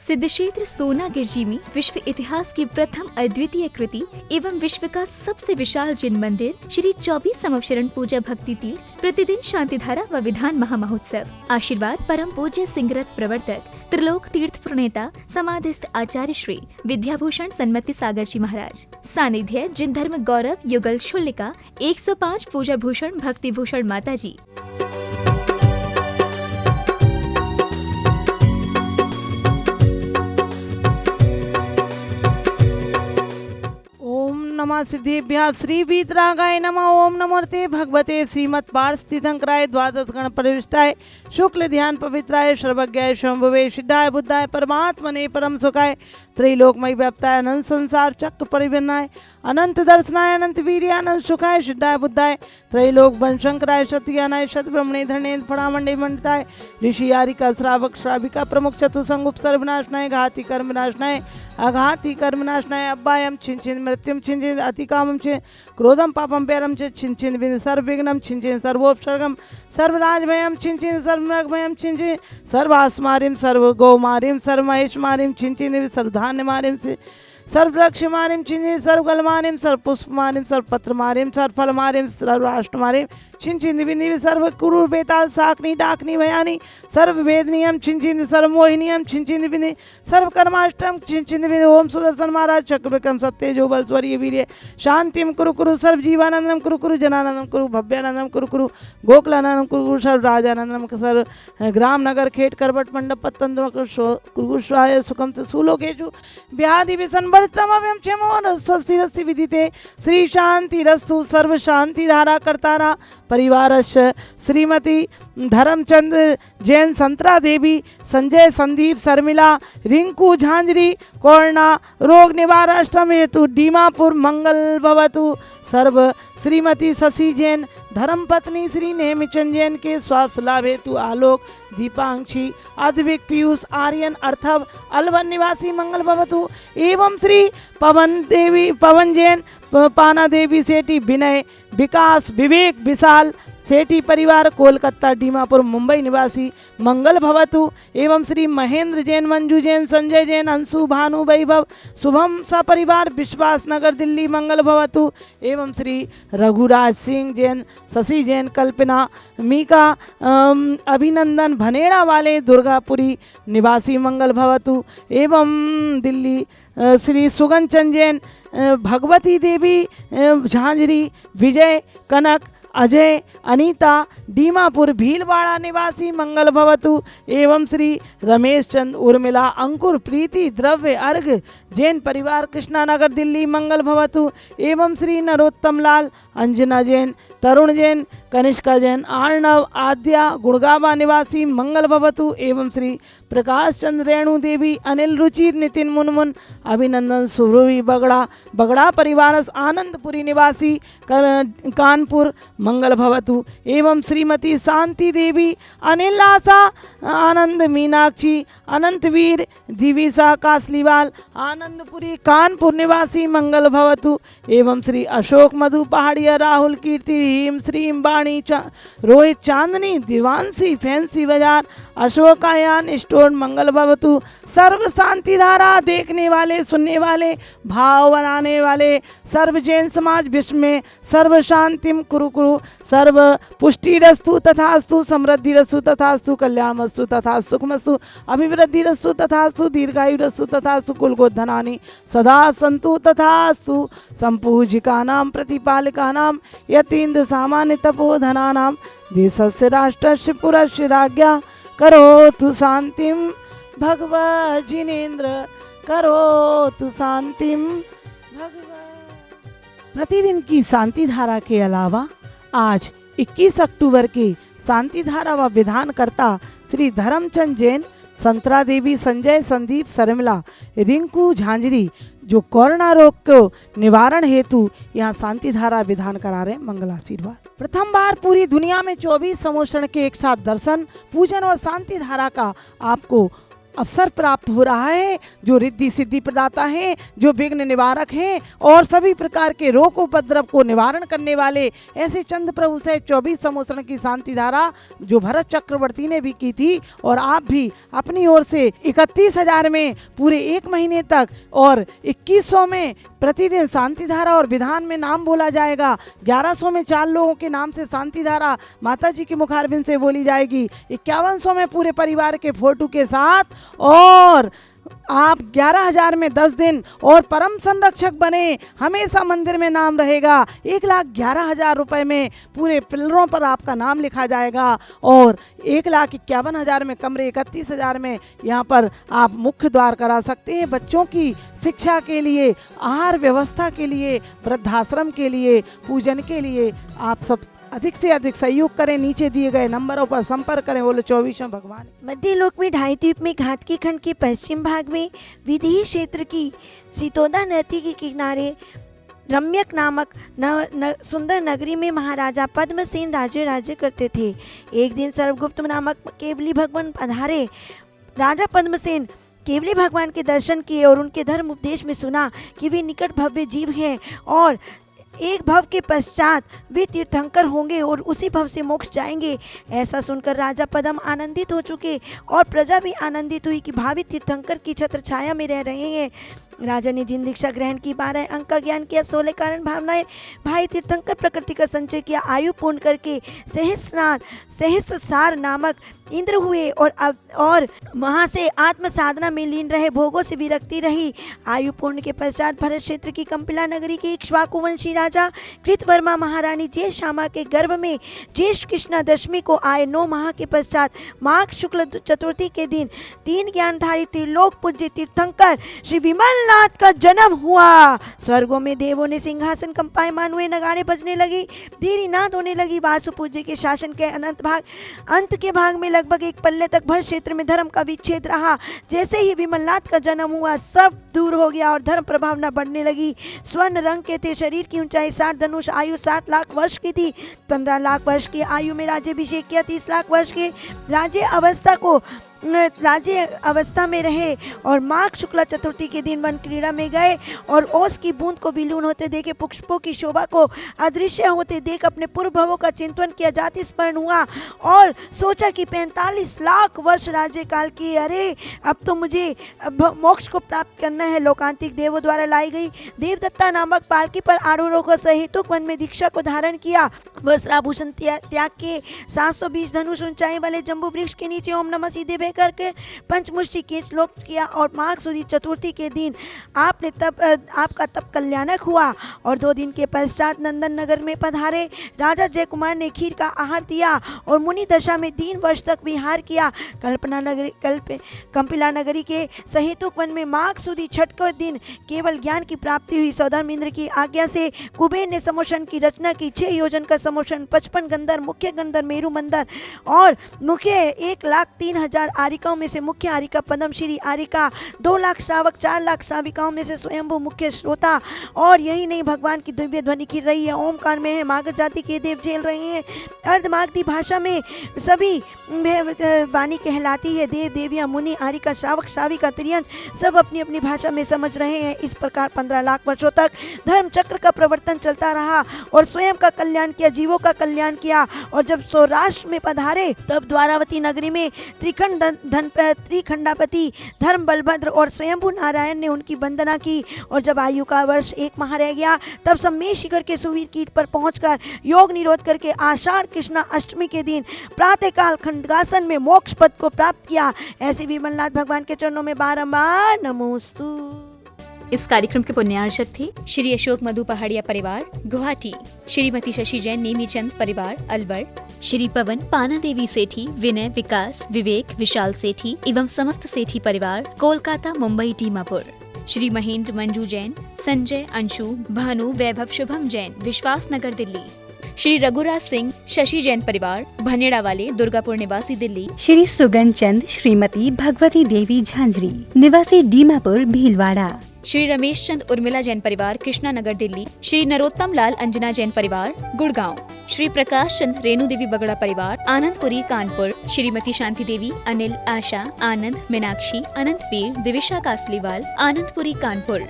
सिद्धक्षेत्र सोनागिर जी में विश्व इतिहास की प्रथम अद्वितीय कृति एवं विश्व का सबसे विशाल जिन मंदिर श्री 24 समवशरण पूजा भक्ति तीर्थ प्रतिदिन शांतिधारा व विधान महामहोत्सव। आशीर्वाद परम पूज्य सिंहरथ प्रवर्तक त्रिलोक तीर्थ प्रणेता समाधिस्थ आचार्य श्री विद्याभूषण सन्मति सागर जी महाराज। सानिध्य जिन धर्म गौरव युगल शुल्लिका 105 पूजा भूषण भक्ति भूषण माता जी। नमः सिद्धिभ्यः श्री वीतरागाय नमः। ओम नमोर्ते भगवते श्रीमत् पार्थितीर्थंकराय द्वादश गण परिविष्टाय शुक्ल ध्यान पवित्राय सर्वज्ञाय शंभुवे सिद्धाय बुद्धाय परमात्मने परम सुखाय त्रैलोकमय व्याप्ताय अनंत संसार चक्र परिवन्नाय अनंत दर्शनाय अनंत वीर्य अनंत सुखाय सिद्धाय बुद्धाय त्रैलोक वंशंकराय सत्यज्ञानाय सद्ब्रह्मणे धरणे फणामंडे मंडिताय ऋषि यारिका श्रावक श्राविका प्रमुख चतुसंग उपसर्ग विनाशनाय घाति कर्म विनाशनाय अघाति कर्म विनाशनाय अब्बायम छिन छिन मृत्युम छिन छिन अतिकामम छिन क्रोधम पापम पेरम छिन छिन विन सर्वविघ्नम छिन छिन सर्वोपसर्गम सर्वराजभयम छिन छिन सर्वमृगभयम छिन छिन सर्वास्मारिम सर्वगौमारिम सर्वमहेशमारिम छिन छिन सर्वधान्य मारिम से सर्ववृक्ष मारिम छिन सर्वगल मारिम सर्वपुष्प मारिम सर्वपत्र मारिम सर्वफल मारिम सर्वराष्ट्र मारिम छिन छिन निवि सर्व कुरूर बेताल साकनी डाकनी भयानी सर्व वेद नियम छिन छिन सर्व मोहिनियम छिन छिन निवि सर्व कर्माष्टम छिन छिन निवि ओम सुदर्शन महाराज चक्र विक्रम सत्य जो बल स्वरीय वीर्य शांतिम कुरु कुरु सर्व जीवानंदम कुरु कुरु जनानंदम कुरु भव्यानंदम कुरु कुरु गोकुलानंदम कुरु कुरु सर्व राजानंदम सर्व ग्राम नगर खेट करबट मंडप पत्तन कुरु स्वाय सुखम सुलोकेशु व्याधि विसन वर्तमव्यम क्षेमो स्वस्ति रस्ति विदिते श्री शांति रस्तु सर्व शांति धारा कर्तारा परिवारस्य श्रीमती धर्मचंद जैन संतरा देवी संजय संदीप शर्मिला रिंकू झांझरी कोरोना रोग निवाराष्टम हेतु दीमापुर मंगल भवतु सर्व श्रीमती शशि जैन धर्मपत्नी श्री नेमिचंद जैन के स्वास्थ्य लाभ हेतु आलोक दीपांक्षी अद्विक पीयूष आर्यन अर्थव अलवन निवासी मंगल भवतु एवं श्री पवन जैन पाना देवी सेठी विनय विकास विवेक विशाल सेठी परिवार कोलकाता दीमापुर मुंबई निवासी मंगल भवतु एवं श्री महेंद्र जैन मंजू जैन संजय जैन अंशु भानु वैभव शुभम सपरिवार विश्वास नगर दिल्ली मंगल भवतु एवं श्री रघुराज सिंह जैन शशि जैन कल्पना मीका अभिनंदन भनेड़ा वाले दुर्गापुरी निवासी मंगल भवतु एवं दिल्ली श्री सुगन चंद जैन भगवती देवी झांझरी विजय कनक अजय अनीता दीमापुर भीलवाड़ा निवासी मंगल भवतु एवं श्री रमेश चंद उर्मिला अंकुर प्रीति द्रव्य अर्घ जैन परिवार कृष्णानगर दिल्ली मंगल भवतु एवं श्री नरोत्तम लाल अंजना जैन तरुण जैन कनिष्का जैन आर्णव आद्या गुड़गावा निवासी मंगल भवतु एवं श्री प्रकाश चंद्र रेणु देवी अनिल रुचि नितिन मुनमुन अभिनंदन सुरभि बगड़ा परिवार आनंदपुरी निवासी कानपुर मंगल भवतु एवं श्रीमती शांति देवी अनिल आशा आनंद मीनाक्षी अनंतवीर दिविसा कासलीवाल आनंदपुरी कानपुर निवासी मंगल भवतु एवं श्री अशोक मधु पहाड़िया राहुल कीर्ति हीम श्रीम वाणी रोहित चांदनी दिवांशी फैंसी बाजार अशोकायान स्टोर मंगल भवतु सर्व शांति धारा देखने वाले सुनने वाले भाव बनाने वाले सर्व जैन समाज विश्व में सर्व शांतिम कुरु कुरु सर्व पुष्टि रस्तु तथास्तु समृद्धि रस्तु तथास्तु कल्याणमस्तु तथा सुखमस्तु अभिवृद्धि रस्तु तथास्तु दीर्घायु रस्तु तथास्तु कुलगोधनानि सदा सन्तु तथास्तु संपूजिकानां प्रतिपालिकानां यतीन्द्र सामान्य तपोधनानां देशस्य राष्ट्रस्य पुरस्य राज्ञा करोतु शांतिम भगवत् जिनेन्द्र करोतु शांतिम भगवत्। प्रतिदिन की शांति धारा के अलावा आज 21 अक्टूबर के शांति धारा व विधानकर्ता श्री धर्मचंद जैन संतरा देवी संजय संदीप शर्मिला रिंकू झांझरी जो कोरोना रोग को निवारण हेतु यहाँ शांति धारा विधान करा रहे मंगल आशीर्वाद। प्रथम बार पूरी दुनिया में 24 समोषण के एक साथ दर्शन पूजन और शांति धारा का आपको अवसर प्राप्त हो रहा है, जो रिद्धि सिद्धि प्रदाता हैं, जो विघ्न निवारक हैं और सभी प्रकार के रोग उपद्रव को निवारण करने वाले ऐसे चंद्र प्रभु से 24 संवत्सरण की शांति धारा जो भरत चक्रवर्ती ने भी की थी, और आप भी अपनी ओर से 31,000 में पूरे 1 महीने तक और 2100 में प्रतिदिन शांति धारा और विधान में नाम बोला जाएगा। 1100 में 4 लोगों के नाम से शांति धारा माता जी के मुखारबिंद से बोली जाएगी। 5100 में पूरे परिवार के फोटो के साथ, और आप 11,000 में 10 दिन और परम संरक्षक बने, हमेशा मंदिर में नाम रहेगा। 1,11,000 रुपए में पूरे पिलरों पर आपका नाम लिखा जाएगा, और 1,51,000 में कमरे, 31,000 में यहाँ पर आप मुख्य द्वार करा सकते हैं। बच्चों की शिक्षा के लिए, आहार व्यवस्था के लिए, वृद्धाश्रम के लिए, पूजन के लिए आप सब अधिक से अधिक सहयोग करें। नीचे दिए गए नंबरों पर संपर्क करें। बोलो 24 भगवान। मध्य लोक में ढाई द्वीप में घाटकी खंड के पश्चिम भाग में विदेही क्षेत्र की सीतोदा नदी के किनारे रम्यक नामक सुंदर नगरी में महाराजा पद्मसेन राज्य करते थे। एक दिन सर्वगुप्त नामक केवली भगवान पधारे। राजा पद्मसेन केवली भगवान के दर्शन किए और उनके धर्म उपदेश में सुना कि वे निकट भव्य जीव हैं और एक भव के पश्चात वे तीर्थंकर होंगे और उसी भव से मोक्ष जाएंगे। ऐसा सुनकर राजा पद्म आनंदित हो चुके और प्रजा भी आनंदित हुई कि भावी तीर्थंकर की छत्र छाया में रह रहे हैं। राजा ने जिन दीक्षा ग्रहण की, 12 अंक का ज्ञान किया, 16 कारण भावनाएं, भाई तीर्थंकर प्रकृति का संचय किया, आयु पूर्ण करके सहस्रार नामक इंद्र हुए और वहाँ से आत्म साधना में लीन रहे, भोगों से विरक्ति रही। आयु पूर्ण के पश्चात भरत क्षेत्र की कंपिला नगरी के इक्ष्वाकु वंशी राजा कृतवर्मा महारानी ज्येष्ठ श्यामा के गर्भ में ज्येष्ठ कृष्णा दशमी को आए। 9 माह के पश्चात माघ शुक्ल चतुर्थी के दिन 3 ज्ञानधारी त्रिलोक पूज्य तीर्थंकर श्री विमलनाथ का जन्म हुआ। स्वर्गों में देवों ने सिंहासन कंपायमान हुए, नगाड़े बजने लगी, देरी नाद होने लगी। वासु पूज्य के शासन के अंत के भाग में लगभग 1 पल्ले तक भर क्षेत्र में धर्म का विच्छेद रहा। जैसे ही विमलनाथ का जन्म हुआ, सब दूर हो गया और धर्म प्रभावना बढ़ने लगी। स्वर्ण रंग के थे, शरीर की ऊंचाई 60 धनुष, आयु 60 लाख वर्ष की थी। 15 लाख वर्ष की आयु में राज्याभिषेक किया। 30 लाख वर्ष के राज्य अवस्था में रहे और माघ शुक्ला चतुर्थी के दिन वन क्रीड़ा में गए और ओस की बूंद को विलून होते देखे, पुष्पों की शोभा को अदृश्य होते देख अपने पूर्व भवों का चिंतन किया, जाति स्मरण हुआ और सोचा कि 45 लाख वर्ष राज्य काल की, अरे अब तो मुझे मोक्ष को प्राप्त करना है। लोकांतिक देवों द्वारा लाई गई देवदत्ता नामक पालकी पर आरूढ़ होकर सहेतुक वन में दीक्षा को धारण किया। वस्त्राभूषण त्याग के 720 धनुष ऊंचाई वाले जम्बू वृक्ष के नीचे ओम नमः सीधे करके पंचमुष्टि खींच लोक किया और माघ सुदी चतुर्थी के दिन आपका तप कल्याणक हुआ। और 2 दिन के पश्चात नंदन नगर में पधारे। राजा जय कुमार ने खीर का आहार दिया और मुनि दशा में 3 वर्ष तक विहार किया। कंपिला नगरी के सहेतुक वन में माघ सुदी छठ के दिन केवल ज्ञान की प्राप्ति हुई। सौदाम इंद्र की आज्ञा से कुबेर ने समोशन की रचना की। 6 योजन का समोशन, 55 गंधर, मुख्य गंधर मेरु मंदर और मुख्य 1,03,000 आरिकाओं में से मुख्य आरिका पद्मश्री आरिका, 2 लाख श्रावक, 4 लाख श्राविकाओं में से स्वयंभू मुख्य श्रोता। और यही नहीं, भगवान की दिव्य ध्वनि खिल रही है, ओमकार में है, मागध जाति के देव झेल रहे हैं। अर्धमागधी भाषा में सभी वाणी कहलाती है। देव देवियां, मुनि, आरिका, श्रावक, श्राविका, त्रियंश सब अपनी अपनी भाषा में समझ रहे हैं। इस प्रकार 15 लाख वर्षों तक धर्म चक्र का प्रवर्तन चलता रहा और स्वयं का कल्याण किया, जीवों का कल्याण किया। और जब सौराष्ट्र में पधारे तब द्वारावती नगरी में त्रिखंडापति धर्म बलभद्र और स्वयंभू नारायण ने उनकी वंदना की। और जब आयु का वर्ष 1 माह रह गया तब सम्मेश शिखर के सुवीर कीट पर पहुंचकर योग निरोध करके आषाढ़ कृष्णा अष्टमी के दिन प्रातःकाल खंडगासन में मोक्ष पद को प्राप्त किया। ऐसे विमलनाथ भगवान के चरणों में बारंबार नमोस्तु। इस कार्यक्रम के पुण्यार्चक थे श्री अशोक मधु पहाड़िया परिवार गुवाहाटी, श्रीमती शशि जैन नेमीचंद परिवार अलवर, श्री पवन पाना देवी सेठी, विनय, विकास, विवेक, विशाल सेठी एवं समस्त सेठी परिवार कोलकाता, मुंबई, दीमापुर, श्री महेंद्र मंजू जैन, संजय, अंशु, भानु, वैभव, शुभम जैन, विश्वास नगर, दिल्ली, श्री रघुराज सिंह शशि जैन परिवार भनेड़ा वाले, दुर्गापुर निवासी, दिल्ली, श्री सुगन चंद, श्रीमती भगवती देवी झांझरी निवासी, दीमापुर, भीलवाड़ा, श्री रमेश चंद उर्मिला जैन परिवार कृष्णा नगर दिल्ली, श्री नरोत्तम लाल अंजना जैन परिवार गुड़गांव, श्री प्रकाश चंद रेणु देवी बगड़ा परिवार आनंदपुरी कानपुर, श्रीमती शांति देवी, अनिल, आशा, आनंद, मीनाक्षी, अनंतवीर, दिविशा कासलीवाल आनंदपुरी कानपुर।